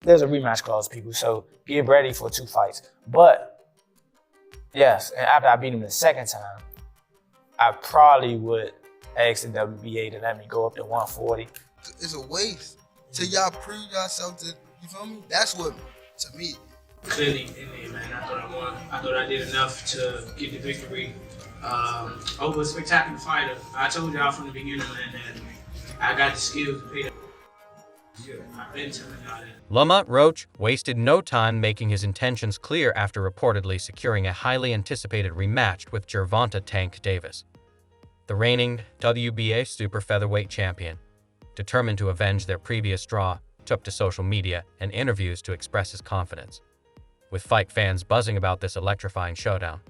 there's a rematch clause, people. So get ready for 2 fights. But yes, and after I beat him the second time, I probably would ask the WBA to let me go up to 140. It's a waste. Till y'all prove yourself to, you feel me? That's what, to me. Clearly in there, man. I thought I won. I thought I did enough to get the victory over a spectacular fighter. I told y'all from the beginning, man, that I got the skills to pay the. I've been telling y'all that. Lamont Roach wasted no time making his intentions clear after reportedly securing a highly anticipated rematch with Gervonta Tank Davis, the reigning WBA super featherweight champion. Determined to avenge their previous draw, took to social media and interviews to express his confidence. With fight fans buzzing about this electrifying showdown,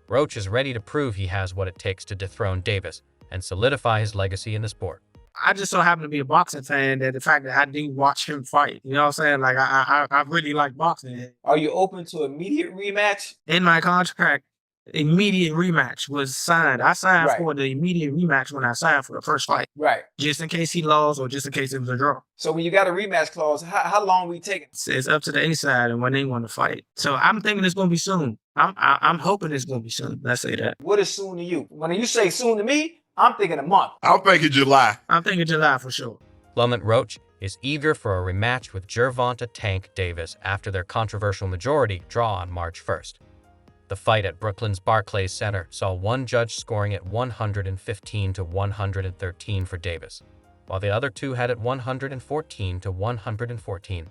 Roach is ready to prove he has what it takes to dethrone Davis and solidify his legacy in the sport. I just so happen to be a boxing fan that the fact that I do watch him fight, you know what I'm saying? Like, I really like boxing. Are you open to immediate rematch? In my contract, immediate rematch was signed. I signed Right. for the immediate rematch when I signed for the first fight. Right. Just in case he lost or just in case it was a draw. So when you got a rematch clause, how long we taking? It's up to the A side and when they want to fight. So I'm thinking it's going to be soon. I'm hoping it's going to be soon. Let's say that. What is soon to you? When you say soon to me, I'm thinking a month. I'm thinking July. I'm thinking July for sure. Lamont Roach is eager for a rematch with Gervonta Tank Davis after their controversial majority draw on March 1st. The fight at Brooklyn's Barclays Center saw one judge scoring at 115 to 113 for Davis, while the other two had it 114 to 114.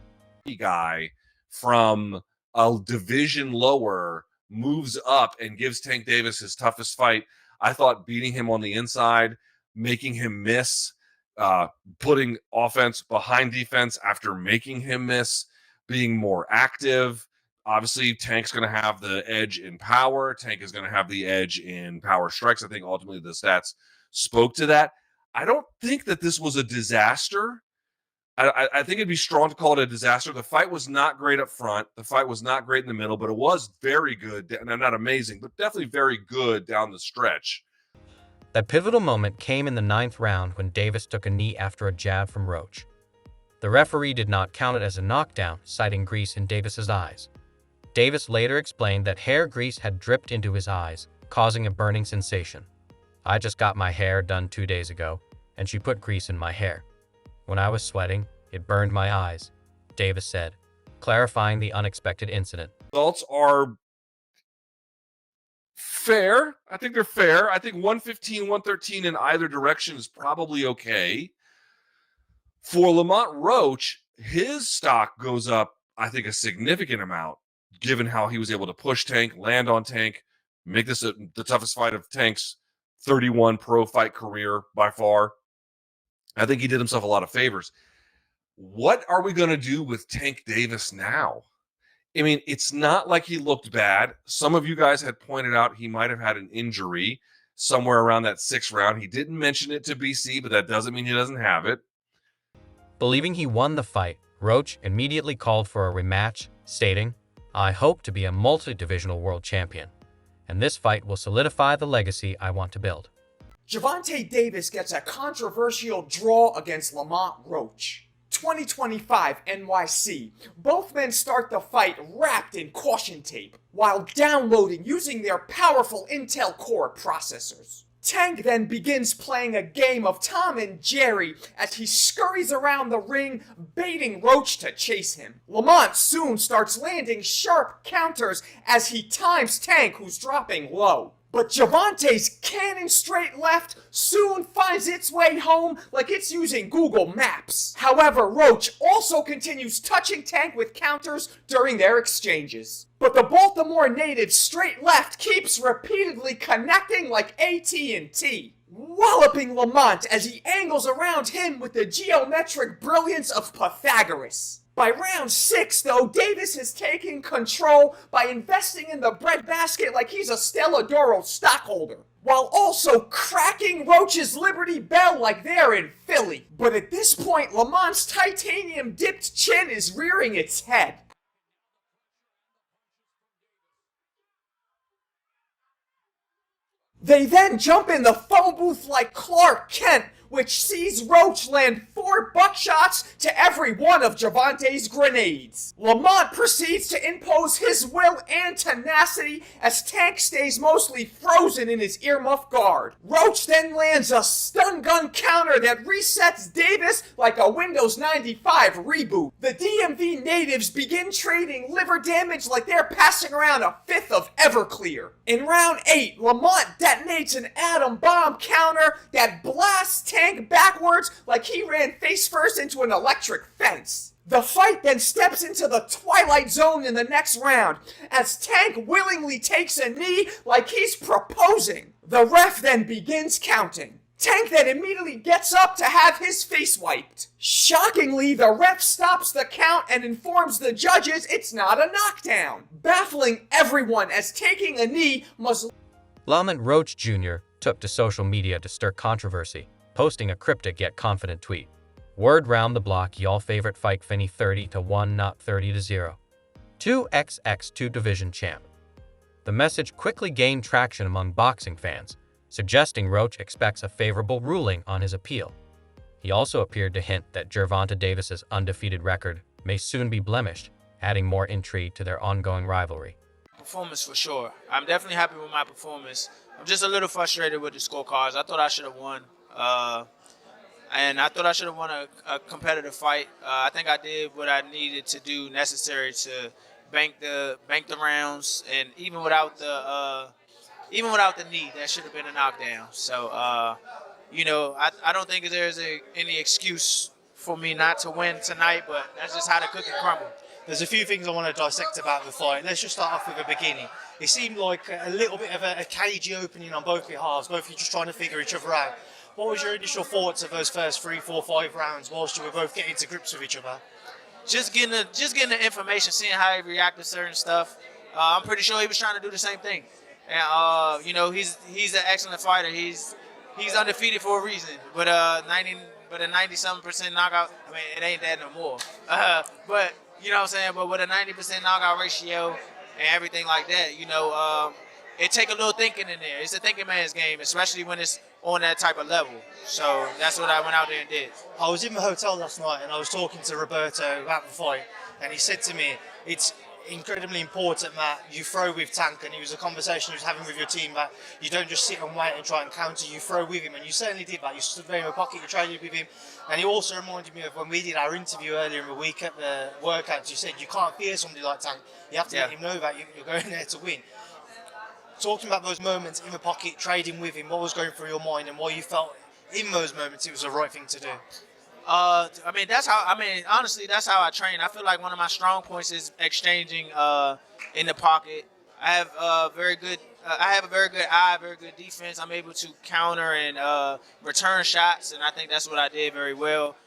Guy from a division lower moves up and gives Tank Davis his toughest fight. I thought beating him on the inside, making him miss, putting offense behind defense after making him miss, being more active. Obviously, Tank's going to have the edge in power. Tank is going to have the edge in power strikes. I think ultimately the stats spoke to that. I don't think that this was a disaster. I think it'd be strong to call it a disaster. The fight was not great up front. The fight was not great in the middle, but it was very good. And not amazing, but definitely very good down the stretch. That pivotal moment came in the 9th round when Davis took a knee after a jab from Roach. The referee did not count it as a knockdown, citing grease in Davis's eyes. Davis later explained that hair grease had dripped into his eyes, causing a burning sensation. "I just got my hair done 2 days ago, and she put grease in my hair. When I was sweating, it burned my eyes," Davis said, clarifying the unexpected incident. Results are fair. I think they're fair. I think 115, 113 in either direction is probably okay. For Lamont Roach, his stock goes up, I think, a significant amount, given how he was able to push Tank, land on Tank, make this the toughest fight of Tank's 31 pro fight career by far. I think he did himself a lot of favors. What are we going to do with Tank Davis now? I mean, it's not like he looked bad. Some of you guys had pointed out he might have had an injury somewhere around that 6th round. He didn't mention it to BC, but that doesn't mean he doesn't have it. Believing he won the fight, Roach immediately called for a rematch, stating, "I hope to be a multi-divisional world champion, and this fight will solidify the legacy I want to build." Gervonta Davis gets a controversial draw against Lamont Roach. 2025 NYC. Both men start the fight wrapped in caution tape while downloading using their powerful Intel Core processors. Tank then begins playing a game of Tom and Jerry as he scurries around the ring, baiting Roach to chase him. Lamont soon starts landing sharp counters as he times Tank, who's dropping low. But Gervonta's cannon straight left soon finds its way home like it's using Google Maps. However, Roach also continues touching Tank with counters during their exchanges. But the Baltimore native's straight left keeps repeatedly connecting like AT&T, walloping Lamont as he angles around him with the geometric brilliance of Pythagoras. By round 6, though, Davis has taken control by investing in the breadbasket like he's a Stelladoro stockholder, while also cracking Roach's Liberty Bell like they're in Philly. But at this point, Lamont's titanium-dipped chin is rearing its head. They then jump in the phone booth like Clark Kent which sees Roach land 4 buckshots to every one of Gervonta's grenades. Lamont proceeds to impose his will and tenacity as Tank stays mostly frozen in his earmuff guard. Roach then lands a stun gun counter that resets Davis like a Windows 95 reboot. The DMV natives begin trading liver damage like they're passing around a fifth of Everclear. In round 8, Lamont detonates an atom bomb counter that blasts Tank backwards like he ran face first into an electric fence. The fight then steps into the Twilight Zone in the next round, as Tank willingly takes a knee like he's proposing. The ref then begins counting. Tank then immediately gets up to have his face wiped. Shockingly, the ref stops the count and informs the judges it's not a knockdown, baffling everyone as taking a knee must... Lamont Roach Jr. took to social media to stir controversy, posting a cryptic yet confident tweet. Word round the block, y'all favorite fight Finney 30-1, not 30-0. 2xx2 division champ. The message quickly gained traction among boxing fans, suggesting Roach expects a favorable ruling on his appeal. He also appeared to hint that Gervonta Davis's undefeated record may soon be blemished, adding more intrigue to their ongoing rivalry. Performance for sure. I'm definitely happy with my performance. I'm just a little frustrated with the scorecards. I thought I should have won. And I thought I should have won a competitive fight. I think I did what I needed to do necessary to bank the rounds, and even without the knee, that should have been a knockdown. So I don't think there's any excuse for me not to win tonight, but that's just how the cookie crumbled. There's a few things I want to dissect about the fight. Let's just start off with the beginning. It seemed like a little bit of a cagey opening on both your halves, both of you just trying to figure each other out. What was your initial thoughts of those first 3, 4, 5 rounds whilst you were both getting to grips with each other? Just getting the information, seeing how he reacted to certain stuff. I'm pretty sure he was trying to do the same thing. And he's an excellent fighter. He's undefeated for a reason. But a 90-something% knockout, I mean, it ain't that no more. But you know what I'm saying? But with a 90% knockout ratio and everything like that, it take a little thinking in there. It's a thinking man's game, especially when it's on that type of level. So that's what I went out there and did. I was in the hotel last night and I was talking to Roberto about the fight, and he said to me, it's incredibly important that you throw with Tank, and it was a conversation he was having with your team that you don't just sit and wait and try and counter, you throw with him, and you certainly did that. You stood there in the pocket, you traded with him, and he also reminded me of when we did our interview earlier in the week at the workouts. You said you can't fear somebody like Tank, you have to let him know that you're going there to win. Talking about those moments in the pocket, trading with him, what was going through your mind and why you felt in those moments it was the right thing to do? Honestly, that's how I train. I feel like one of my strong points is exchanging in the pocket. I have a very good eye, very good defense. I'm able to counter and return shots, and I think that's what I did very well.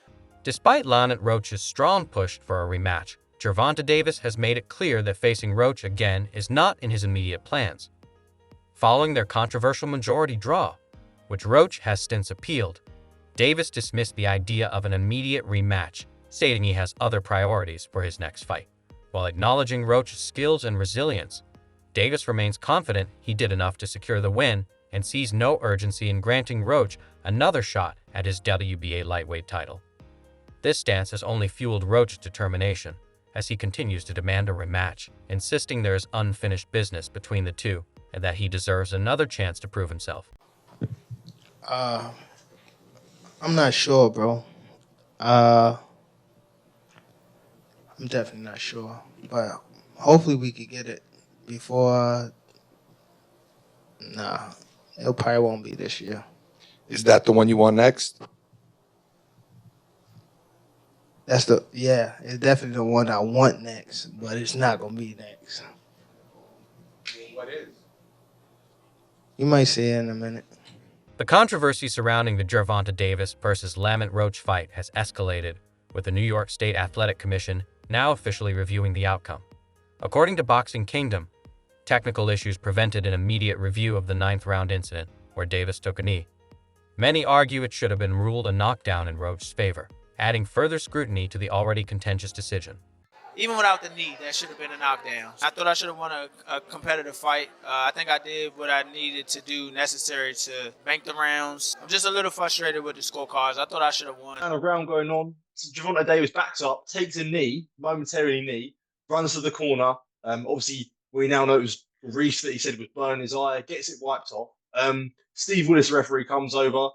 Despite Lamont Roach's strong push for a rematch, Gervonta Davis has made it clear that facing Roach again is not in his immediate plans. Following their controversial majority draw, which Roach has since appealed, Davis dismissed the idea of an immediate rematch, stating he has other priorities for his next fight. While acknowledging Roach's skills and resilience, Davis remains confident he did enough to secure the win and sees no urgency in granting Roach another shot at his WBA lightweight title. This stance has only fueled Roach's determination, as he continues to demand a rematch, insisting there is unfinished business between the two and that he deserves another chance to prove himself. I'm not sure, bro. I'm definitely not sure, but hopefully we could get it before. Nah, it probably won't be this year. Is that the one you want next? It's definitely the one I want next, but it's not gonna be next. What is? You might see it in a minute. The controversy surrounding the Gervonta Davis versus Lamont Roach fight has escalated, with the New York State Athletic Commission now officially reviewing the outcome. According to Boxing Kingdom, technical issues prevented an immediate review of the 9th round incident, where Davis took a knee. Many argue it should have been ruled a knockdown in Roach's favor, adding further scrutiny to the already contentious decision. even without the knee, that should have been a knockdown. I thought I should have won a competitive fight. I think I did what I needed to do necessary to bank the rounds. I'm just a little frustrated with the scorecards. I thought I should have won. And a round going on. So Gervonta Davis backs up, takes a knee, momentarily knee, runs to the corner. Obviously, we now know it was Reese that he said was burning his eye, gets it wiped off. Steve Willis, referee, comes over.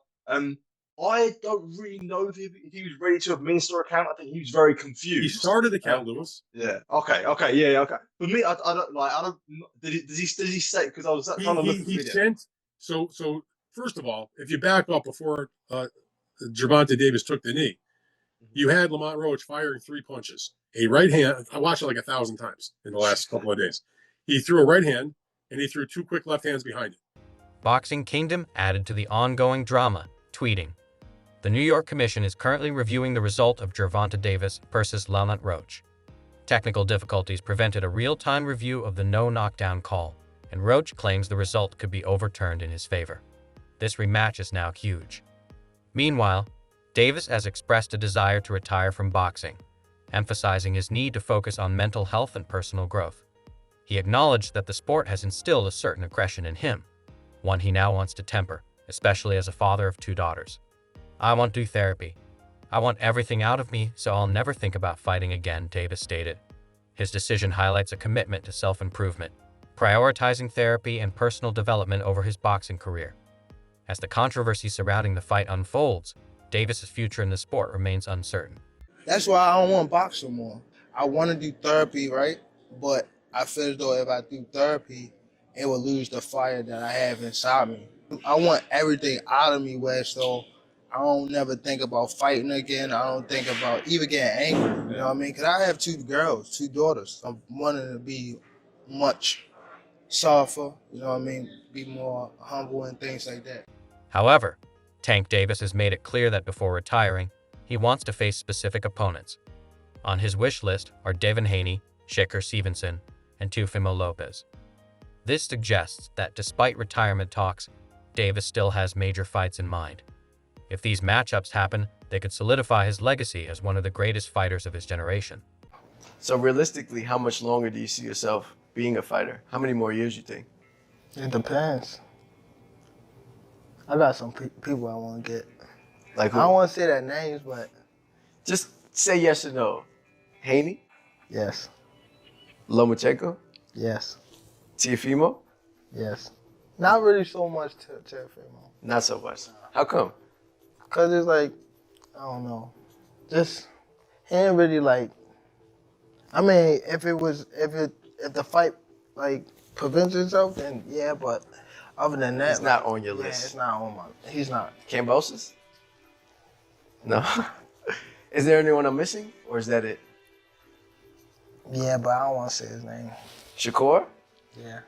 I don't really know if he was ready to administer a count. I think he was very confused. He started the count, Lewis. Yeah. Okay. Yeah. Okay. For me, I don't like. I don't. Does he say? Because I was trying to look at the He video. sent. So first of all, if you back up before Gervonta Davis took the knee, you had Lamont Roach firing 3 punches. A right hand. I watched it like 1,000 times in the last couple of days. He threw a right hand, and he threw 2 quick left hands behind it. Boxing Kingdom added to the ongoing drama, tweeting, "The New York Commission is currently reviewing the result of Gervonta Davis versus Lamont Roach. Technical difficulties prevented a real-time review of the no-knockdown call, and Roach claims the result could be overturned in his favor. This rematch is now huge." Meanwhile, Davis has expressed a desire to retire from boxing, emphasizing his need to focus on mental health and personal growth. He acknowledged that the sport has instilled a certain aggression in him, one he now wants to temper, especially as a father of 2 daughters. "I want to do therapy. I want everything out of me so I'll never think about fighting again," Davis stated. His decision highlights a commitment to self-improvement, prioritizing therapy and personal development over his boxing career. As the controversy surrounding the fight unfolds, Davis's future in the sport remains uncertain. That's why I don't want to box no more. I want to do therapy, right? But I feel as though if I do therapy, it will lose the fire that I have inside me. I want everything out of me where so I don't never think about fighting again. I don't think about even getting angry, you know what I mean? Because I have 2 girls, 2 daughters. I'm wanting to be much softer, you know what I mean? Be more humble and things like that. However, Tank Davis has made it clear that before retiring, he wants to face specific opponents. On his wish list are Devin Haney, Shakur Stevenson, and Teofimo Lopez. This suggests that despite retirement talks, Davis still has major fights in mind. If these matchups happen, they could solidify his legacy as one of the greatest fighters of his generation. So realistically, how much longer do you see yourself being a fighter? How many more years you think? It depends. I got some people I want to get. Like who? I don't want to say their names, but Just say yes or no. Haney? yes, Lomachenko? yes, Teofimo? yes. Not really so much to Teofimo. Not so much. How come? Cause it's like, I don't know, just he ain't really like. I mean, if the fight like prevents itself, then yeah. But other than that, It's not on your list. It's not on my. He's not. Cambosis? No. Is there anyone I'm missing, or is that it? Yeah, but I don't want to say his name. Shakur? Yeah.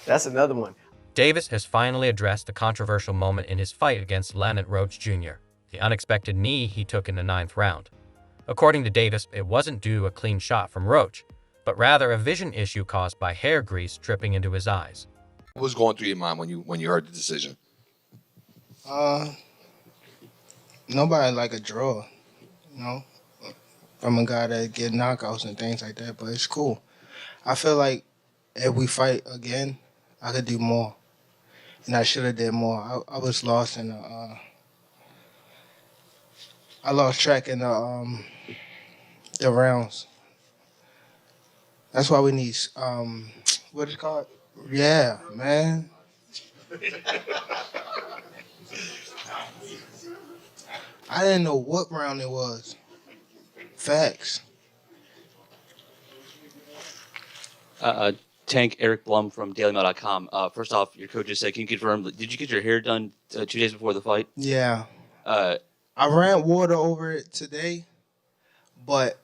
That's another one. Davis has finally addressed the controversial moment in his fight against Lamont Roach Jr., the unexpected knee he took in the 9th round. According to Davis, it wasn't due to a clean shot from Roach, but rather a vision issue caused by hair grease dripping into his eyes. What was going through your mind when you heard the decision? Nobody like a draw, you know, from a guy that get knockouts and things like that. But it's cool. I feel like if we fight again, I could do more, and I should have did more. I was lost in the. I lost track in the rounds. That's why we need what is it called? Yeah, man. I didn't know what round it was. Facts. Tank Eric Blum from DailyMail.com. First off, your coach just said, can you confirm, did you get your hair done 2 days before the fight? Yeah. I ran water over it today, but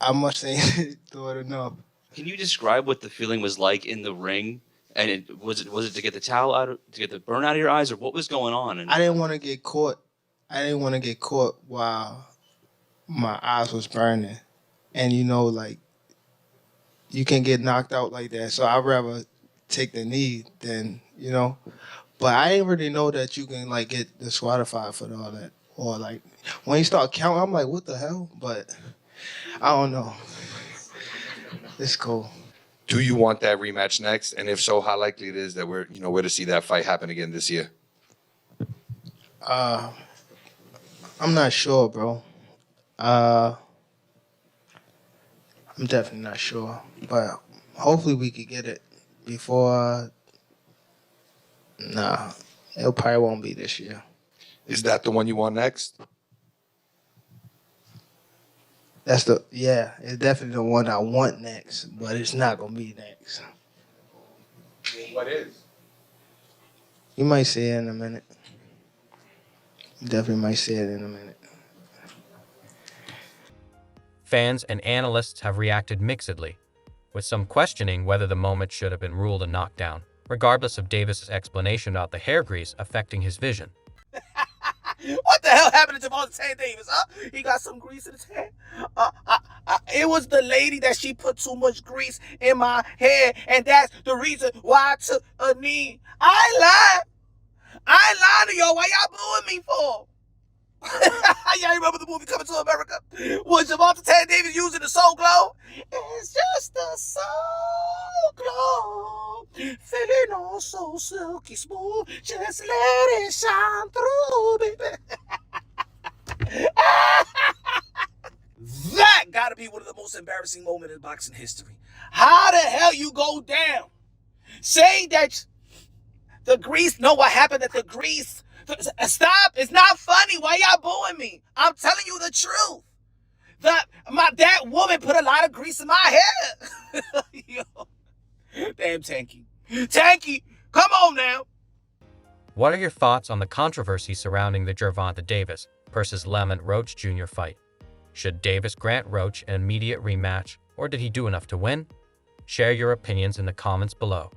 I must ain't do it enough. Can you describe what the feeling was like in the ring? And was it to get the towel out, to get the burn out of your eyes, or what was going on? And I didn't want to get caught. I didn't want to get caught while my eyes was burning, and you know, like you can get knocked out like that. So I'd rather take the knee than But I didn't really know that you can like get disqualified for all that, or like when you start counting, I'm like, what the hell? But I don't know. It's cool. Do you want that rematch next? And if so, how likely it is that we're to see that fight happen again this year? I'm not sure, bro. I'm definitely not sure, but hopefully we could get it before. Nah, it probably won't be this year. Is that the one you want next? It's definitely the one I want next, but it's not gonna be next. What is? You might see it in a minute. You definitely might see it in a minute. Fans and analysts have reacted mixedly, with some questioning whether the moment should have been ruled a knockdown, regardless of Davis' explanation about the hair grease affecting his vision. What the hell happened to Gervonta Tank Davis, huh? He got some grease in his hair. It was the lady that she put too much grease in my hair, and that's the reason why I took a knee. I ain't lying to y'all. Why y'all booing me for? Y'all remember the movie Coming to America? Was Gervonta Tank Davis using the Soul Glow? It's just the Soul Glow, feeling all so silky smooth. Just let it shine through, baby. That gotta be one of the most embarrassing moments in boxing history. How the hell you go down saying that the grease? Know what happened at the grease? Stop! It's not funny. Why y'all booing me? I'm telling you the truth. That woman put a lot of grease in my hair. Yo. Damn, Tanky. Tanky, come on now. What are your thoughts on the controversy surrounding the Gervonta Davis versus Lamont Roach Jr. fight? Should Davis grant Roach an immediate rematch, or did he do enough to win? Share your opinions in the comments below.